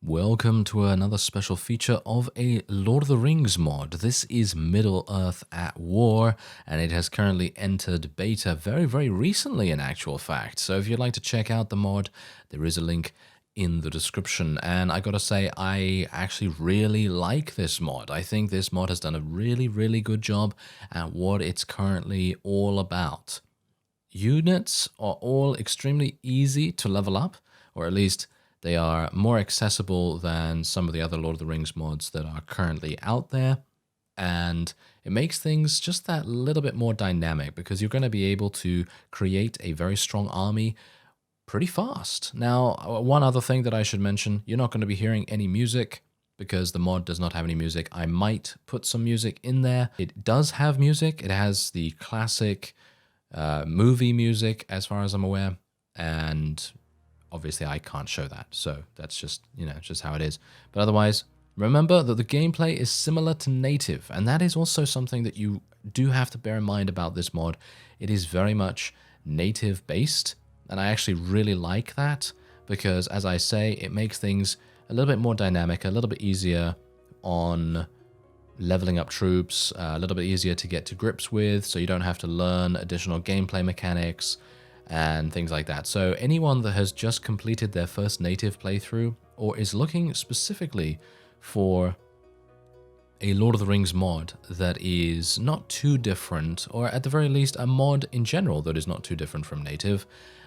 Welcome to another special feature of a Lord of the Rings mod. This is Middle-earth at War, and it has currently entered beta very recently in actual fact. So if you'd like to check out the mod, there is a link in the description. And I gotta say, I actually really like this mod. I think this mod has done a really good job at what it's currently all about. Units are all extremely easy to level up, or at least they are more accessible than some of the other Lord of the Rings mods that are currently out there. And it makes things just that little bit more dynamic because you're going to be able to create a very strong army pretty fast. Now, one other thing that I should mention, you're not going to be hearing any music because the mod does not have any music. I might put some music in there. It does have music. It has the classic movie music as far as I'm aware, and obviously I can't show that, so that's just, just how it is. But otherwise, remember that the gameplay is similar to native, and that is also something that you do have to bear in mind about this mod. It is very much native based, and I actually really like that because, as I say, it makes things a little bit more dynamic, a little bit easier on leveling up troops, a little bit easier to get to grips with, so you don't have to learn additional gameplay mechanics and things like that. So anyone that has just completed their first native playthrough or is looking specifically for a Lord of the Rings mod that is not too different, or at the very least a mod in general that is not too different from native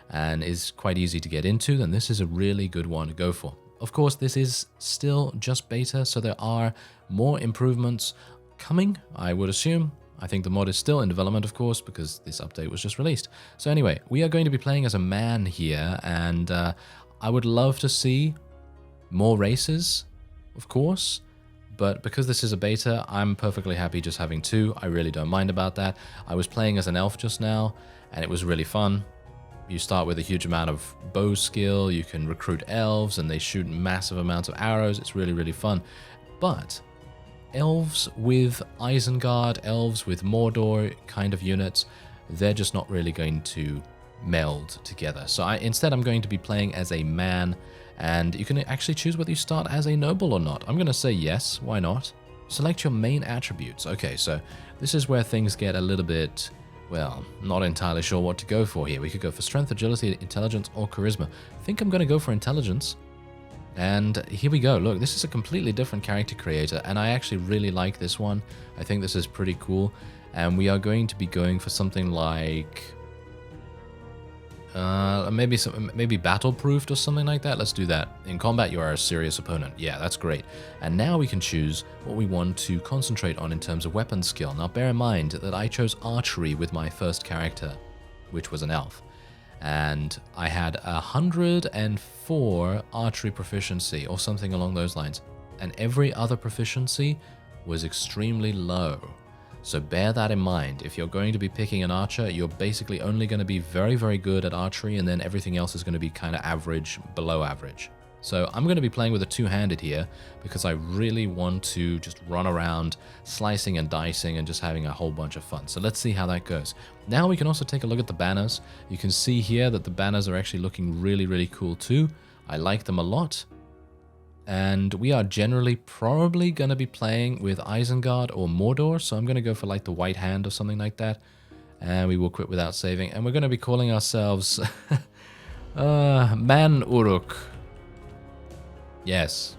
and is quite easy to get into, then this is a really good one to go for. Of course, this is still just beta, so there are more improvements coming, I would assume. I think the mod is still in development, of course, because this update was just released. So anyway, we are going to be playing as a man here, and I would love to see more races, of course, but because this is a beta, I'm perfectly happy just having two. I really don't mind about that. I was playing as an elf just now, and it was really fun. You start with a huge amount of bow skill, you can recruit elves, and they shoot massive amounts of arrows. It's really fun. But elves with Isengard, elves with Mordor kind of units, they're just not really going to meld together. So instead I'm going to be playing as a man, and you can actually choose whether you start as a noble or not. I'm going to say yes, why not? Select your main attributes. Okay, so this is where things get a little bit, well, not entirely sure what to go for here. We could go for strength, agility, intelligence, or charisma. I think I'm going to go for intelligence. And here we go. Look, this is a completely different character creator, and I actually really like this one. I think this is pretty cool. And we are going to be going for something like maybe battle-proofed or something like that. Let's do that. In combat, you are a serious opponent. Yeah, that's great. And now we can choose what we want to concentrate on in terms of weapon skill. Now, bear in mind that I chose archery with my first character, which was an elf. And I had 104 archery proficiency or something along those lines, and every other proficiency was extremely low. So bear that in mind. If you're going to be picking an archer, you're basically only going to be very good at archery, and then everything else is going to be kind of average, below average. So I'm going to be playing with a two-handed here because I really want to just run around slicing and dicing and just having a whole bunch of fun. So let's see how that goes. Now we can also take a look at the banners. You can see here that the banners are actually looking really cool too. I like them a lot. And we are generally probably going to be playing with Isengard or Mordor, so I'm going to go for like the White Hand or something like that. And we will quit without saving. And we're going to be calling ourselves Man Uruk. Yes.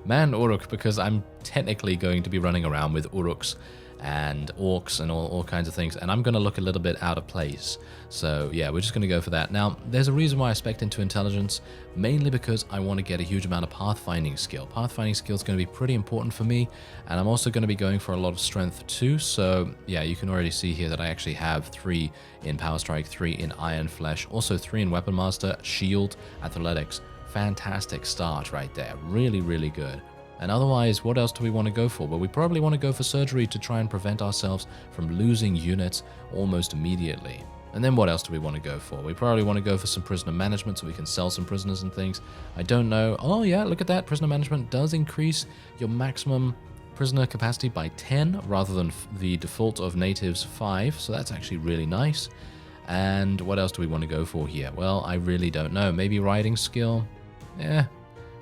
Man Uruk, because I'm technically going to be running around with Uruks and orcs and all kinds of things, and I'm going to look a little bit out of place. So yeah, we're just going to go for that. Now, there's a reason why I spec'd into intelligence, mainly because I want to get a huge amount of pathfinding skill. Pathfinding skill is going to be pretty important for me, and I'm also going to be going for a lot of strength too. So yeah, you can already see here that I actually have 3 in Power Strike, 3 in Iron Flesh, also 3 in Weapon Master, Shield, Athletics. Fantastic start right there. Really good. And otherwise, what else do we want to go for? Well, we probably want to go for surgery to try and prevent ourselves from losing units almost immediately. And then what else do we want to go for? We probably want to go for some prisoner management so we can sell some prisoners and things. I don't know. Oh yeah, look at that. Prisoner management does increase your maximum prisoner capacity by 10 rather than the default of natives 5. So that's actually really nice. And what else do we want to go for here? Well, I really don't know. Maybe riding skill?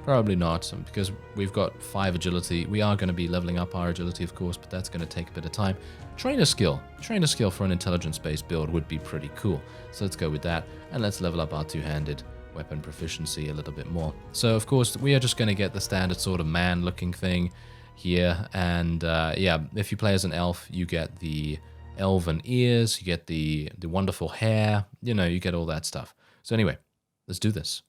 Probably not, because we've got 5 agility. We are going to be leveling up our agility, of course, but that's going to take a bit of time. Trainer skill for an intelligence-based build would be pretty cool. So let's go with that, and let's level up our two-handed weapon proficiency a little bit more. So, of course, we are just going to get the standard sort of man-looking thing here, and yeah, if you play as an elf, you get the elven ears, you get the wonderful hair, you know, you get all that stuff. So anyway, let's do this.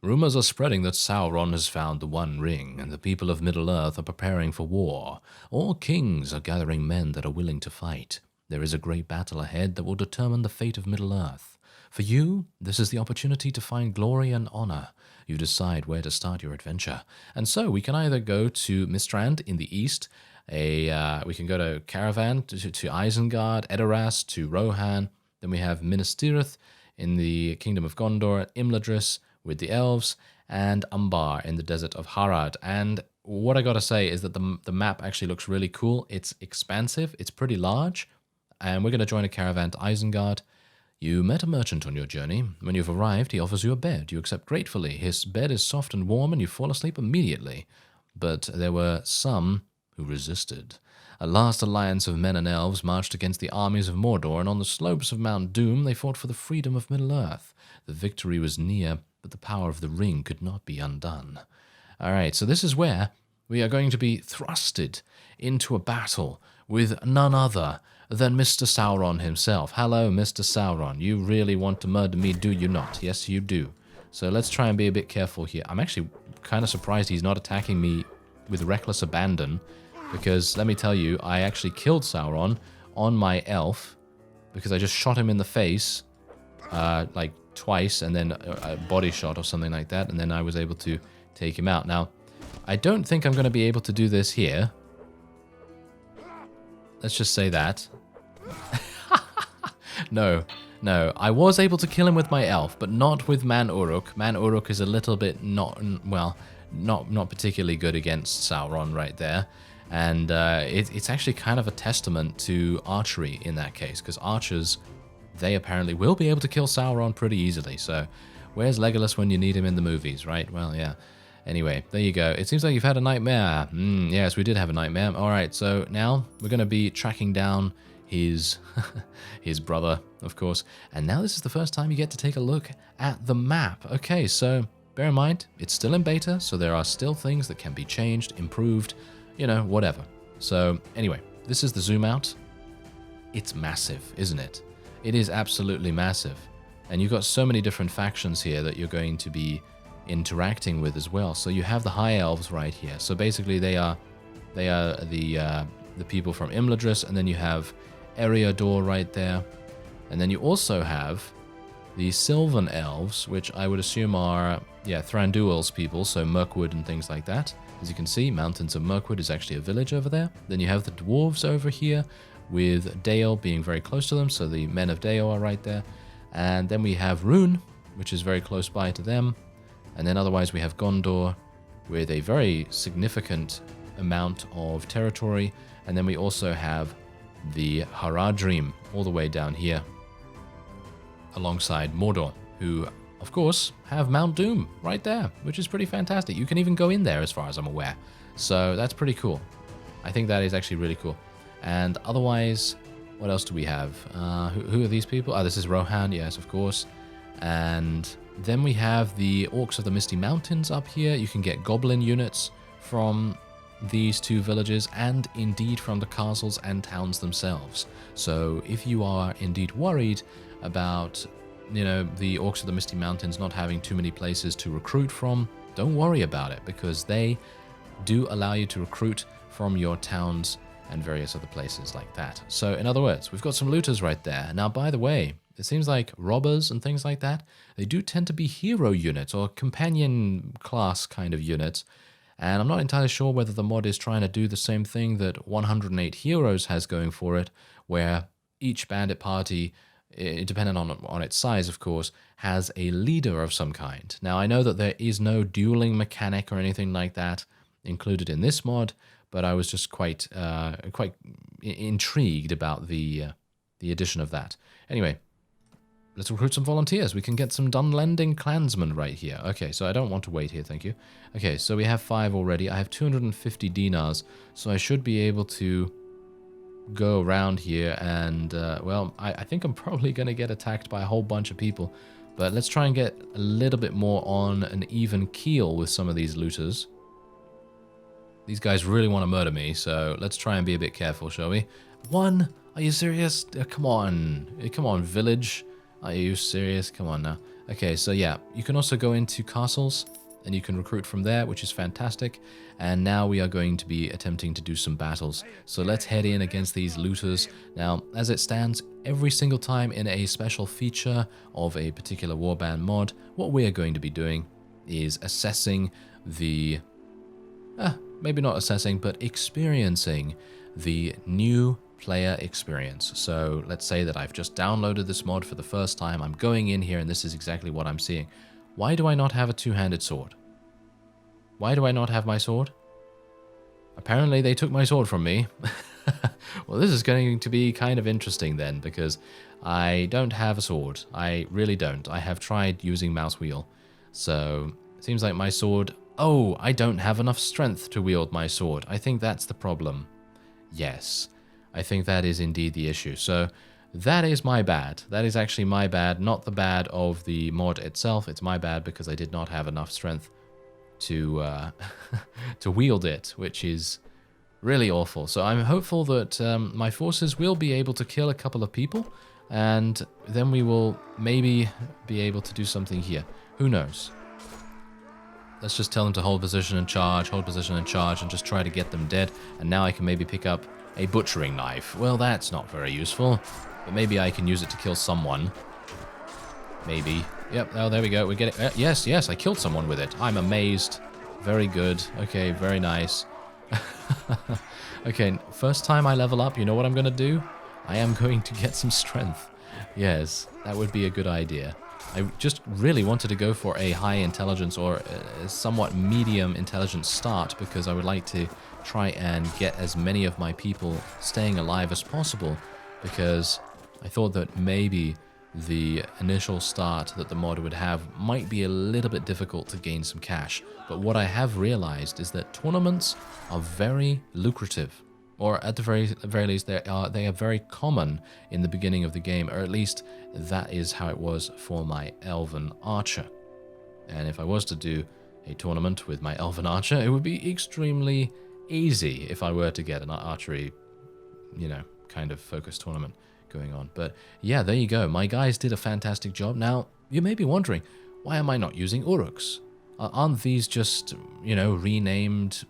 Rumors are spreading that Sauron has found the One Ring, and the people of Middle-earth are preparing for war. All kings are gathering men that are willing to fight. There is a great battle ahead that will determine the fate of Middle-earth. For you, this is the opportunity to find glory and honor. You decide where to start your adventure. And so we can either go to Mistrand in the east, we can go to Caravan, to Isengard, Edoras, to Rohan. Then we have Minas Tirith in the Kingdom of Gondor, Imladris with the elves, and Umbar in the desert of Harad. And what I gotta say is that the map actually looks really cool. It's expansive, it's pretty large, and we're gonna join a caravan to Isengard. You met a merchant on your journey. When you've arrived, he offers you a bed. You accept gratefully. His bed is soft and warm, and you fall asleep immediately. But there were some who resisted. A last alliance of men and elves marched against the armies of Mordor, and on the slopes of Mount Doom they fought for the freedom of Middle-earth. The victory was near, but the power of the ring could not be undone. Alright, so this is where we are going to be thrusted into a battle with none other than Mr. Sauron himself. Hello, Mr. Sauron. You really want to murder me, do you not? Yes, you do. So let's try and be a bit careful here. I'm actually kind of surprised he's not attacking me with reckless abandon, because let me tell you, I actually killed Sauron on my elf because I just shot him in the face, like twice, and then a body shot or something like that, and then I was able to take him out. Now, I don't think I'm going to be able to do this here. Let's just say that. No, I was able to kill him with my elf, but not with Man Uruk. Man Uruk is a little bit not particularly good against Sauron right there. And it's actually kind of a testament to archery in that case, because archers, they apparently will be able to kill Sauron pretty easily. So where's Legolas when you need him in the movies, right? Well, yeah. Anyway, there you go. It seems like you've had a nightmare. Yes, we did have a nightmare. All right, so now we're going to be tracking down his his brother, of course. And now this is the first time you get to take a look at the map. Okay, so bear in mind, it's still in beta, so there are still things that can be changed, improved, you know, whatever. So anyway, this is the zoom out. It's massive, isn't it? It is absolutely massive. And you've got so many different factions here that you're going to be interacting with as well. So you have the High Elves right here. So basically they are the people from Imladris, and then you have Eriador right there. And then you also have the Sylvan Elves, which I would assume are, Thranduil's people, so Mirkwood and things like that. As you can see, Mountains of Mirkwood is actually a village over there. Then you have the Dwarves over here, with Dale being very close to them, so the Men of Dale are right there. And then we have Rune, which is very close by to them. And then otherwise we have Gondor, with a very significant amount of territory. And then we also have the Haradrim, all the way down here, alongside Mordor, who, of course, have Mount Doom right there, which is pretty fantastic. You can even go in there, as far as I'm aware. So that's pretty cool. I think that is actually really cool. And otherwise, what else do we have? Who are these people? This is Rohan, yes, of course. And then we have the Orcs of the Misty Mountains up here. You can get goblin units from these two villages, and indeed from the castles and towns themselves. So if you are indeed worried about, you know, the Orcs of the Misty Mountains not having too many places to recruit from, don't worry about it, because they do allow you to recruit from your towns and various other places like that. So in other words, we've got some looters right there. Now, by the way, it seems like robbers and things like that, they do tend to be hero units or companion class kind of units. And I'm not entirely sure whether the mod is trying to do the same thing that 108 Heroes has going for it, where each bandit party, depending on its size, of course, has a leader of some kind. Now, I know that there is no dueling mechanic or anything like that included in this mod, but I was just quite intrigued about the addition of that. Anyway, let's recruit some volunteers. We can get some Dunlending clansmen right here. Okay, so I don't want to wait here, thank you. Okay, so we have 5 already. I have 250 dinars, so I should be able to go around here and, well, I think I'm probably going to get attacked by a whole bunch of people. But let's try and get a little bit more on an even keel with some of these looters. These guys really want to murder me, so let's try and be a bit careful, shall we? 1? Are you serious? Come on. Come on, village. Are you serious? Come on now. Okay, so yeah, you can also go into castles and you can recruit from there, which is fantastic. And now we are going to be attempting to do some battles. So let's head in against these looters. Now, as it stands, every single time in a special feature of a particular Warband mod, what we are going to be doing is assessing the... maybe not assessing, but experiencing the new player experience. So let's say that I've just downloaded this mod for the first time. I'm going in here and this is exactly what I'm seeing. Why do I not have a two-handed sword? Why do I not have my sword? Apparently they took my sword from me. Well, this is going to be kind of interesting then, because I don't have a sword. I really don't. I have tried using mouse wheel. So it seems like my sword... Oh, I don't have enough strength to wield my sword. I think that's the problem. Yes, I think that is indeed the issue. So that is my bad. That is actually my bad, not the bad of the mod itself. It's my bad because I did not have enough strength to to wield it, which is really awful. So I'm hopeful that my forces will be able to kill a couple of people, and then we will maybe be able to do something here. Who knows? Let's just tell them to hold position and charge, and just try to get them dead. And now I can maybe pick up a butchering knife. Well, that's not very useful, but maybe I can use it to kill someone. Maybe. Yep, oh, there we go. We're getting... yes, yes, I killed someone with it. I'm amazed. Very good. Okay, very nice. Okay, first time I level up, you know what I'm going to do? I am going to get some strength. Yes, that would be a good idea. I just really wanted to go for a high intelligence or a somewhat medium intelligence start, because I would like to try and get as many of my people staying alive as possible, because I thought that maybe the initial start that the mod would have might be a little bit difficult to gain some cash. But what I have realized is that tournaments are very lucrative, or at the very least they are very common in the beginning of the game, or at least that is how it was for my Elven Archer. And if I was to do a tournament with my Elven Archer, it would be extremely easy if I were to get an archery, you know, kind of focused tournament going on. But yeah, there you go. My guys did a fantastic job. Now, you may be wondering, why am I not using Uruks? Aren't these just, you know, renamed,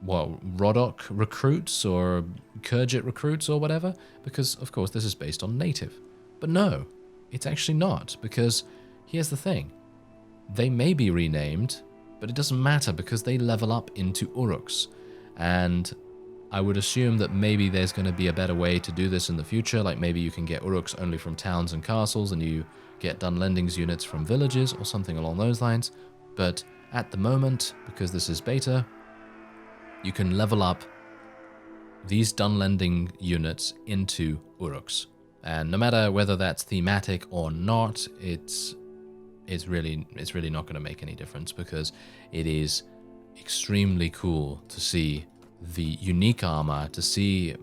well, Rodok recruits or Khergit recruits or whatever? Because, of course, this is based on native. But no, it's actually not, because here's the thing. They may be renamed, but it doesn't matter because they level up into Uruks. And I would assume that maybe there's going to be a better way to do this in the future, like maybe you can get Uruks only from towns and castles and you get Dunlending's units from villages or something along those lines. But at the moment, because this is beta, you can level up these Dunlending units into Uruks. And no matter whether that's thematic or not, it's really not going to make any difference, because it is extremely cool to see the unique armor, to see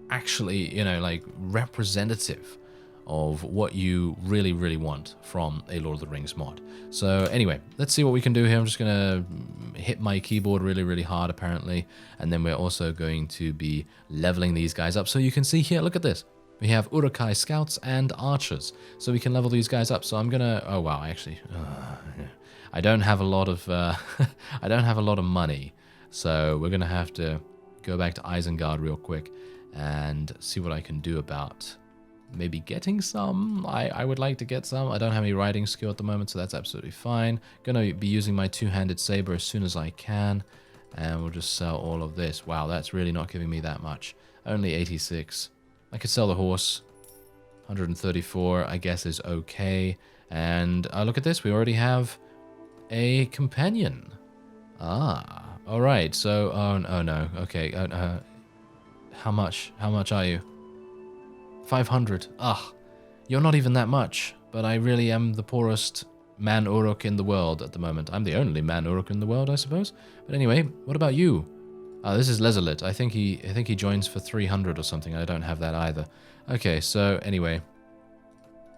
actually, you know, like representative of what you really, really want from a Lord of the Rings mod. So anyway, let's see what we can do here. I'm just going to hit my keyboard really, really hard apparently. And then we're also going to be leveling these guys up. So you can see here, look at this. We have Urukai scouts and archers. So we can level these guys up. So I'm going to, oh wow, actually, I don't have a lot of, I don't have a lot of money. So we're going to have to go back to Isengard real quick and see what I can do about maybe getting some. I would like to get some. I don't have any riding skill at the moment, so that's absolutely fine. Going to be using my two-handed saber as soon as I can, and we'll just sell all of this. Wow, that's really not giving me that much. Only 86. I could sell the horse. 134, I guess, is okay. And look at this. We already have a companion. Ah, all right. So, oh no. Okay. How much? How much are you? 500. Ah, you're not even that much. but I really am the poorest man Uruk in the world at the moment. I'm the only man Uruk in the world, I suppose. But anyway, what about you? This is Lezelit. I think he joins for 300 or something. I don't have that either. Okay, so anyway,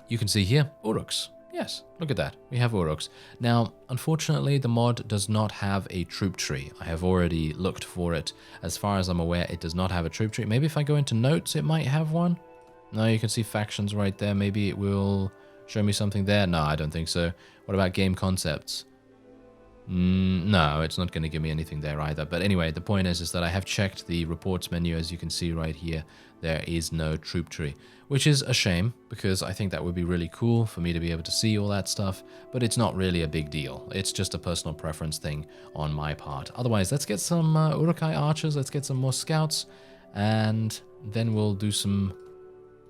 you can see here, Uruks. Yes, look at that. We have Uruks. Now, unfortunately, the mod does not have a troop tree. I have already looked for it. As far as I'm aware, it does not have a troop tree. Maybe if I go into notes, it might have one. No, you can see factions right there. Maybe it will show me something there. No, I don't think so. What about game concepts? No, it's not going to give me anything there either. But anyway, the point is that I have checked the reports menu. As you can see right here, there is no troop tree, which is a shame because I think that would be really cool for me to be able to see all that stuff, but it's not really a big deal. It's just a personal preference thing on my part. Otherwise, let's get some Urukai archers, let's get some more scouts, and then we'll do some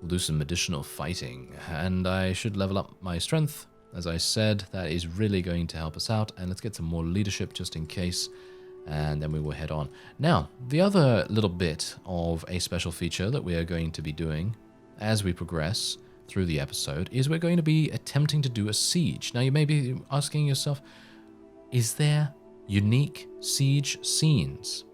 additional fighting. And I should level up my strength. As I said, that is really going to help us out, and let's get some more leadership just in case, and then we will head on. Now, the other little bit of a special feature that we are going to be doing as we progress through the episode is we're going to be attempting to do a siege. Now, you may be asking yourself, is there unique siege scenes?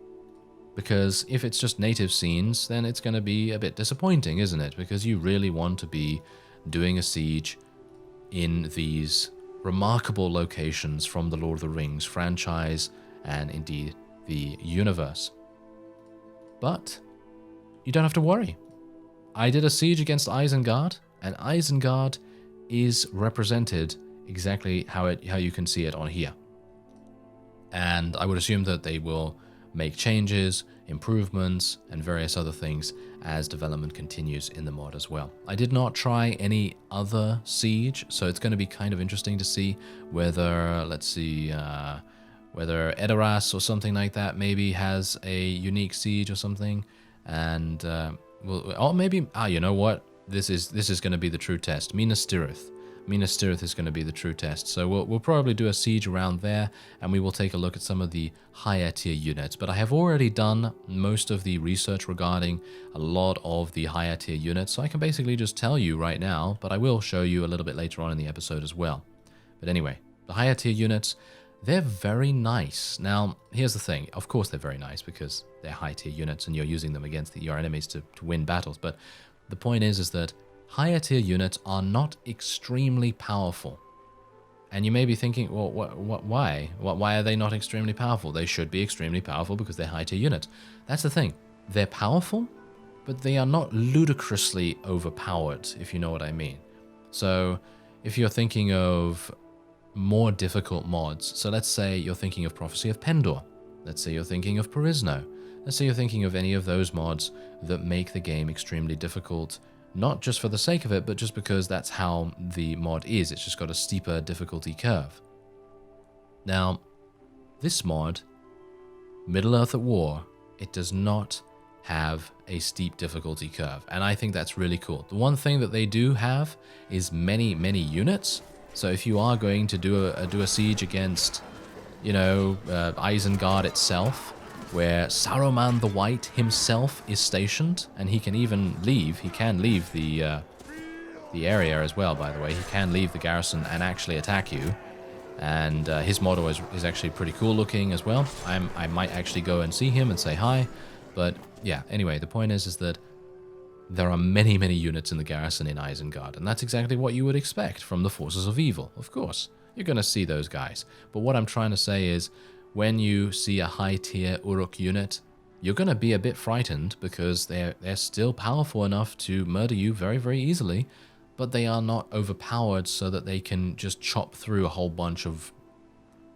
Because if it's just native scenes, then it's going to be a bit disappointing, isn't it? Because you really want to be doing a siege in these remarkable locations from the Lord of the Rings franchise and indeed the universe. But you don't have to worry. I did a siege against Isengard, and Isengard is represented exactly how you can see it on here. And I would assume that they will make changes, improvements, and various other things as development continues in the mod as well. I did not try any other siege, so it's going to be kind of interesting to see whether, let's see, whether Edoras or something like that maybe has a unique siege or something, and or maybe, you know what? This is going to be the true test. Minas Tirith. Minas Tirith is going to be the true test. So we'll probably do a siege around there, and we will take a look at some of the higher tier units. But I have already done most of the research regarding a lot of the higher tier units, so I can basically just tell you right now, but I will show you a little bit later on in the episode as well. But anyway, the higher tier units, they're very nice. Now, here's the thing. Of course they're very nice because they're high tier units and you're using them against your enemies to win battles. But the point is that higher tier units are not extremely powerful. And you may be thinking, well, why? Why are they not extremely powerful? They should be extremely powerful because they're high tier units. That's the thing. They're powerful, but they are not ludicrously overpowered, if you know what I mean. So if you're thinking of more difficult mods, so let's say you're thinking of Prophecy of Pendor, let's say you're thinking of Perisno, let's say you're thinking of any of those mods that make the game extremely difficult, not just for the sake of it, but just because that's how the mod is. It's just got a steeper difficulty curve. Now, this mod, Middle-earth at War, it does not have a steep difficulty curve, and I think that's really cool. The one thing that they do have is many units. So if you are going to do a siege against, you know, Isengard itself, where Saruman the White himself is stationed, and he can even leave. He can leave the area as well, by the way. He can leave the garrison and actually attack you. And his model is actually pretty cool looking as well. I might actually go and see him and say hi. But yeah, anyway, the point is that there are many units in the garrison in Isengard, and that's exactly what you would expect from the forces of evil, of course. You're going to see those guys. But what I'm trying to say is, when you see a high-tier Uruk unit, you're going to be a bit frightened because they're still powerful enough to murder you very easily, but they are not overpowered so that they can just chop through a whole bunch of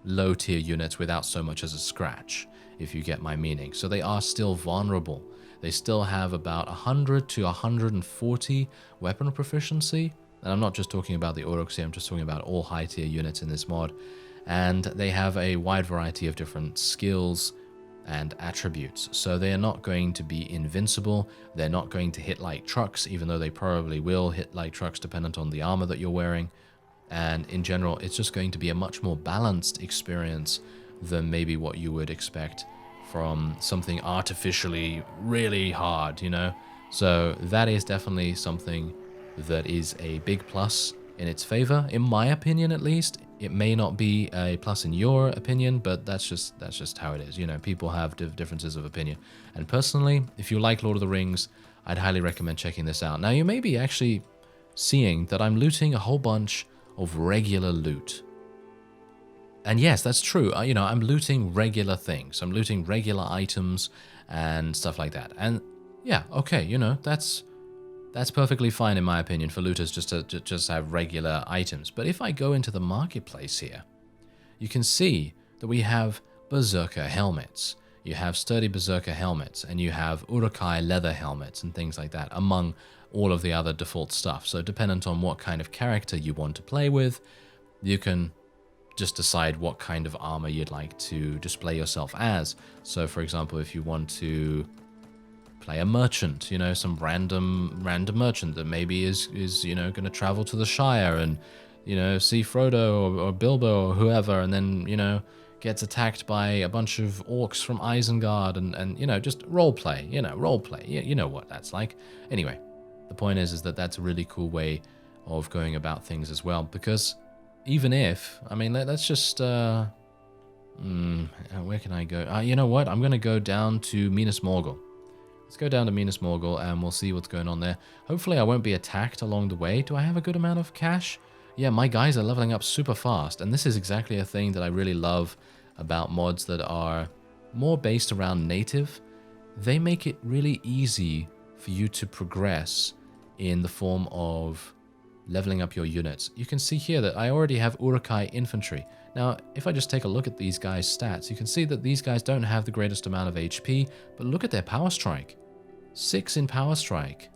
low-tier units without so much as a scratch, if you get my meaning. So they are still vulnerable. They still have about 100 to 140 weapon proficiency, and I'm not just talking about the Uruks here, I'm just talking about all high-tier units in this mod. And they have a wide variety of different skills and attributes. So they are not going to be invincible. They're not going to hit like trucks, even though they probably will hit like trucks dependent on the armor that you're wearing. And in general, it's just going to be a much more balanced experience than maybe what you would expect from something artificially really hard, you know? So that is definitely something that is a big plus in its favor, in my opinion at least. It may not be a plus in your opinion, but that's just how it is. You know, people have differences of opinion. And personally, if you like Lord of the Rings, I'd highly recommend checking this out. Now, you may be actually seeing that I'm looting a whole bunch of regular loot. And yes, that's true. You know, I'm looting regular things. I'm looting regular items and stuff like that. And yeah, okay, you know, that's perfectly fine in my opinion for looters just to just have regular items. But if I go into the marketplace here, you can see that we have Berserker helmets. You have sturdy Berserker helmets, and you have Uruk-hai leather helmets and things like that, among all of the other default stuff. So dependent on what kind of character you want to play with, you can just decide what kind of armor you'd like to display yourself as. So for example, if you want to play a merchant, you know, some random merchant that maybe is you know, going to travel to the Shire and, you know, see Frodo or Bilbo or whoever, and then, you know, gets attacked by a bunch of orcs from Isengard and you know, just roleplay, you know what that's like. Anyway, the point is that that's a really cool way of going about things as well, because even if, I mean, let's just, where can I go? You know what? I'm going to go down to Minas Morgul. Let's go down to Minas Morgul and we'll see what's going on there. Hopefully I won't be attacked along the way. Do I have a good amount of cash? Yeah, my guys are leveling up super fast, and this is exactly a thing that I really love about mods that are more based around native. They make it really easy for you to progress in the form of leveling up your units. You can see here that I already have Uruk-hai infantry. Now, if I just take a look at these guys' stats, you can see that these guys don't have the greatest amount of HP, but look at their power strike. 6 in power strike.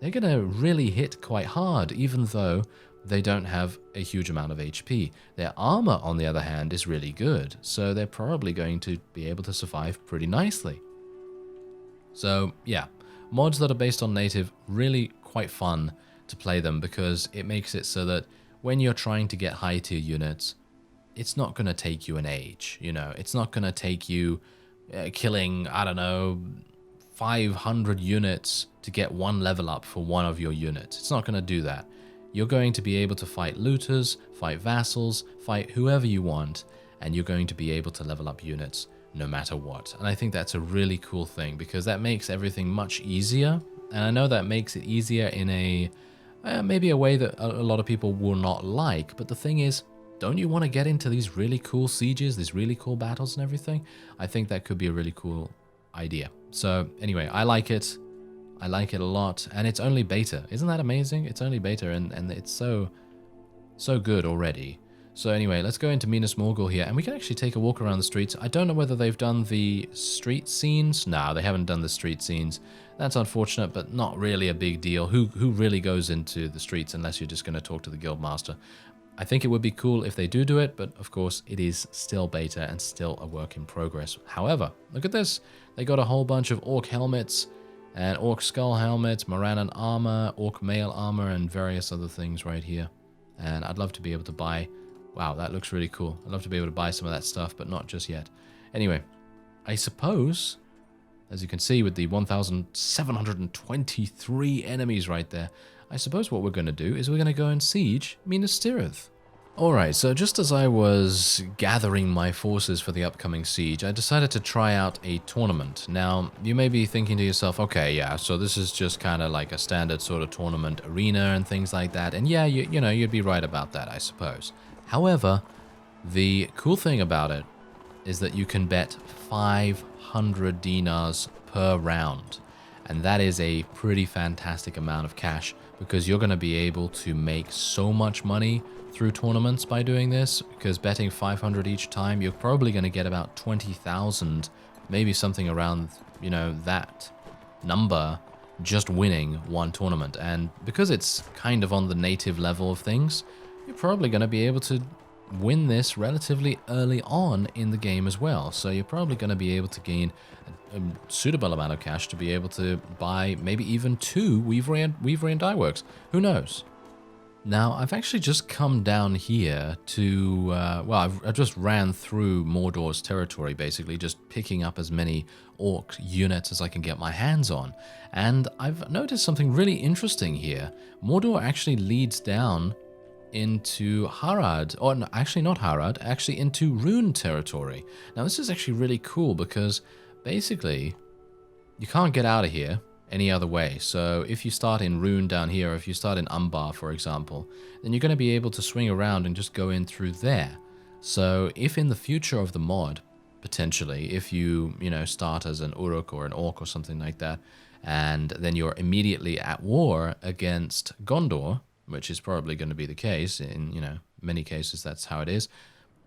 They're going to really hit quite hard, even though they don't have a huge amount of HP. Their armor, on the other hand, is really good, so they're probably going to be able to survive pretty nicely. So, yeah, mods that are based on native, really quite fun to play them, because it makes it so that when you're trying to get high tier units, it's not going to take you an age, you know, it's not going to take you killing, I don't know, 500 units to get one level up for one of your units. It's not going to do that. You're going to be able to fight looters, fight vassals, fight whoever you want, and you're going to be able to level up units no matter what. And I think that's a really cool thing, because that makes everything much easier. And I know that makes it easier in a maybe a way that a lot of people will not like, but the thing is, don't you want to get into these really cool sieges, these really cool battles and everything? I think that could be a really cool idea. So anyway, I like it. I like it a lot, and it's only beta. Isn't that amazing? It's only beta, and it's so good already. So anyway, let's go into Minas Morgul here, and we can actually take a walk around the streets. I don't know whether they've done the street scenes. No, they haven't done the street scenes. That's unfortunate, but not really a big deal. Who really goes into the streets unless you're just going to talk to the guildmaster? I think it would be cool if they do it, but of course it is still beta and still a work in progress. However, look at this. They got a whole bunch of orc helmets and orc skull helmets, Morannon armor, orc mail armor, and various other things right here. And I'd love to be able to buy... Wow, that looks really cool. I'd love to be able to buy some of that stuff, but not just yet. Anyway, I suppose, as you can see with the 1,723 enemies right there, I suppose what we're going to do is we're going to go and siege Minas Tirith. Alright, so just as I was gathering my forces for the upcoming siege, I decided to try out a tournament. Now, you may be thinking to yourself, okay, yeah, so this is just kind of like a standard sort of tournament arena and things like that. And yeah, you know, you'd be right about that, I suppose. However, the cool thing about it is that you can bet 500 dinars per round. And that is a pretty fantastic amount of cash, because you're going to be able to make so much money through tournaments by doing this, because betting 500 each time, you're probably going to get about 20,000, maybe something around, you know, that number, just winning one tournament. And because it's kind of on the native level of things, you're probably going to be able to win this relatively early on in the game as well. So you're probably going to be able to gain a suitable amount of cash to be able to buy maybe even 2 Weavery and Dyeworks. Who knows? Now, I've actually just come down here to, well, I've just ran through Mordor's territory, basically, just picking up as many orc units as I can get my hands on. And I've noticed something really interesting here. Mordor actually leads down into Harad, or no, actually not Harad, actually into Rune territory. Now this is actually really cool because basically you can't get out of here any other way. So if you start in Rune down here, or if you start in Umbar, for example, then you're going to be able to swing around and just go in through there. So if in the future of the mod, potentially, if you know, start as an Uruk or an Orc or something like that, and then you're immediately at war against Gondor, which is probably going to be the case, in, you know, many cases that's how it is,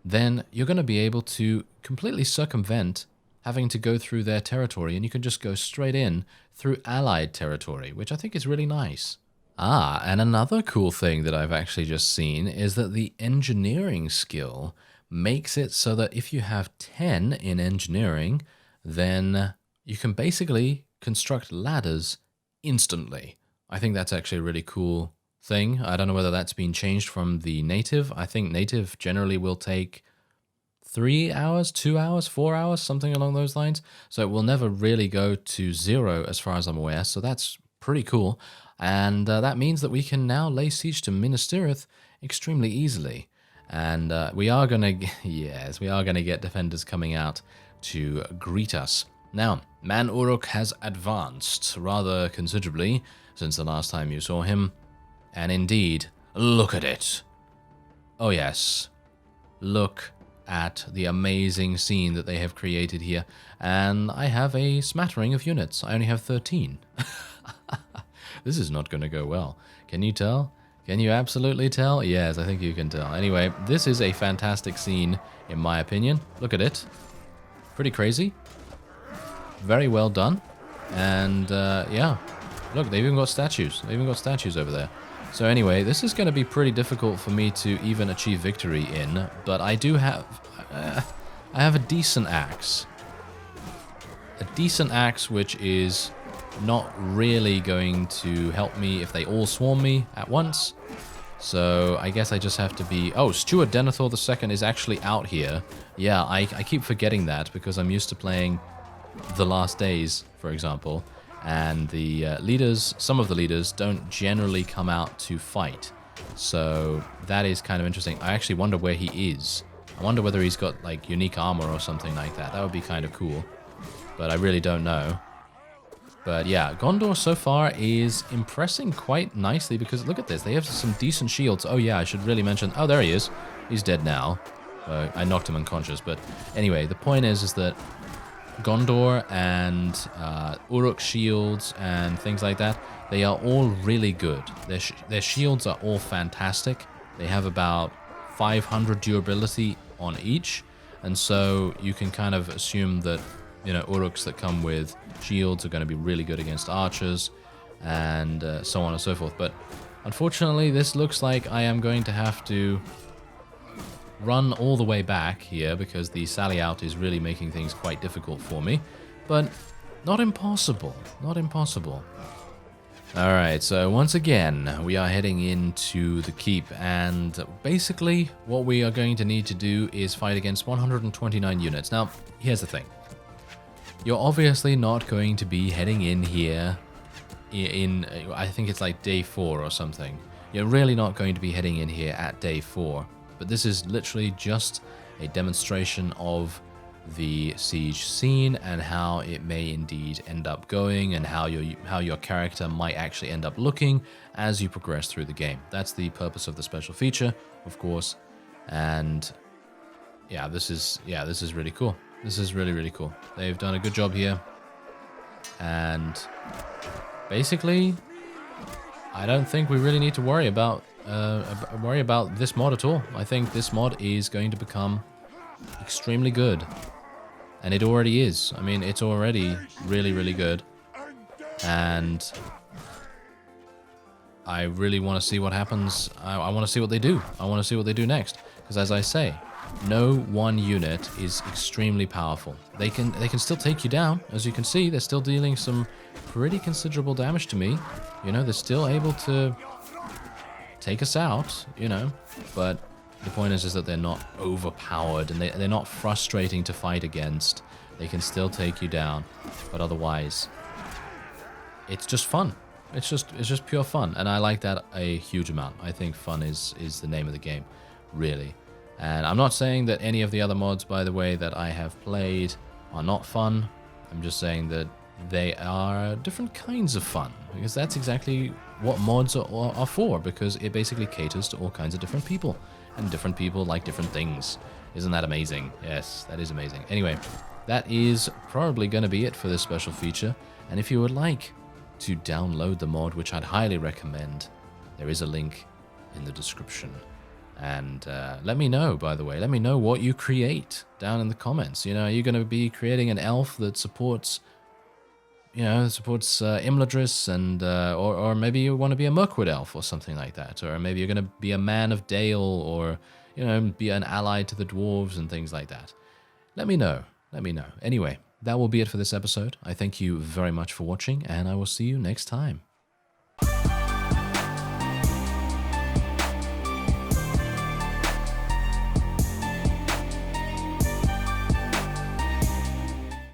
then you're going to be able to completely circumvent having to go through their territory, and you can just go straight in through allied territory, which I think is really nice. Ah, and another cool thing that I've actually just seen is that the engineering skill makes it so that if you have 10 in engineering, then you can basically construct ladders instantly. I think that's actually a really cool thing. I don't know whether that's been changed from the native. I think native generally will take 3 hours, 2 hours, 4 hours, something along those lines. So it will never really go to 0 as far as I'm aware. So that's pretty cool. And that means that we can now lay siege to Minas Tirith extremely easily. And we are going to, yes, we are going to get defenders coming out to greet us. Now, Man Uruk has advanced rather considerably since the last time you saw him. And indeed, look at it. Oh yes, look at the amazing scene that they have created here. And I have a smattering of units. I only have 13. This is not going to go well. Can you tell? Can you absolutely tell? Yes, I think you can tell. Anyway, this is a fantastic scene, in my opinion. Look at it. Pretty crazy. Very well done. And, yeah. Look, they've even got statues. They've even got statues over there. So anyway, this is going to be pretty difficult for me to even achieve victory in, but I do have... I have a decent axe. A decent axe which is not really going to help me if they all swarm me at once. So I guess I just have to be... Oh, Stuart Denethor II is actually out here. Yeah, I keep forgetting that because I'm used to playing The Last Days, for example. And the leaders, some of the leaders, don't generally come out to fight. So that is kind of interesting. I actually wonder where he is. I wonder whether he's got like unique armor or something like that. That would be kind of cool. But I really don't know. But yeah, Gondor so far is impressing quite nicely because look at this. They have some decent shields. Oh yeah, I should really mention... Oh, there he is. He's dead now. I knocked him unconscious. But anyway, the point is that Gondor and Uruk shields and things like that, they are all really good. Their shields are all fantastic. They have about 500 durability on each, and so you can kind of assume that, you know, Uruks that come with shields are going to be really good against archers and so on and so forth. But unfortunately, this looks like I am going to have to run all the way back here because the sally out is really making things quite difficult for me, but not impossible, not impossible. Alright, so once again, we are heading into the keep, and basically what we are going to need to do is fight against 129 units. Now, here's the thing. You're obviously not going to be heading in here in I think it's like day 4 or something. You're really not going to be heading in here at day 4. But this is literally just a demonstration of the siege scene and how it may indeed end up going and how your character might actually end up looking as you progress through the game. That's the purpose of the special feature, of course. And yeah, this is really cool. This is really, really cool. They've done a good job here. And basically, I don't think we really need to worry about this mod at all. I think this mod is going to become extremely good. And it already is. I mean, it's already really, really good. And I really want to see what happens. I want to see what they do. I want to see what they do next. Because as I say, no one unit is extremely powerful. They can still take you down. As you can see, they're still dealing some pretty considerable damage to me. You know, they're still able to take us out, you know, but the point is that they're not overpowered and they're not frustrating to fight against. They can still take you down, but otherwise, it's just fun. It's just pure fun, and I like that a huge amount. I think fun is the name of the game, really. And I'm not saying that any of the other mods, by the way, that I have played are not fun. I'm just saying that they are different kinds of fun, because that's exactly what mods are for, because it basically caters to all kinds of different people, and different people like different things. Isn't that amazing? Yes, that is amazing. Anyway, that is probably going to be it for this special feature, and if you would like to download the mod, which I'd highly recommend, there is a link in the description. And let me know, by the way, let me know what you create down in the comments. You know, are you going to be creating an elf that supports, you know, Imladris, and or maybe you want to be a Mirkwood elf or something like that, or maybe you're going to be a man of Dale, or, you know, be an ally to the dwarves and things like that. Let me know. Let me know. Anyway, that will be it for this episode. I thank you very much for watching, and I will see you next time.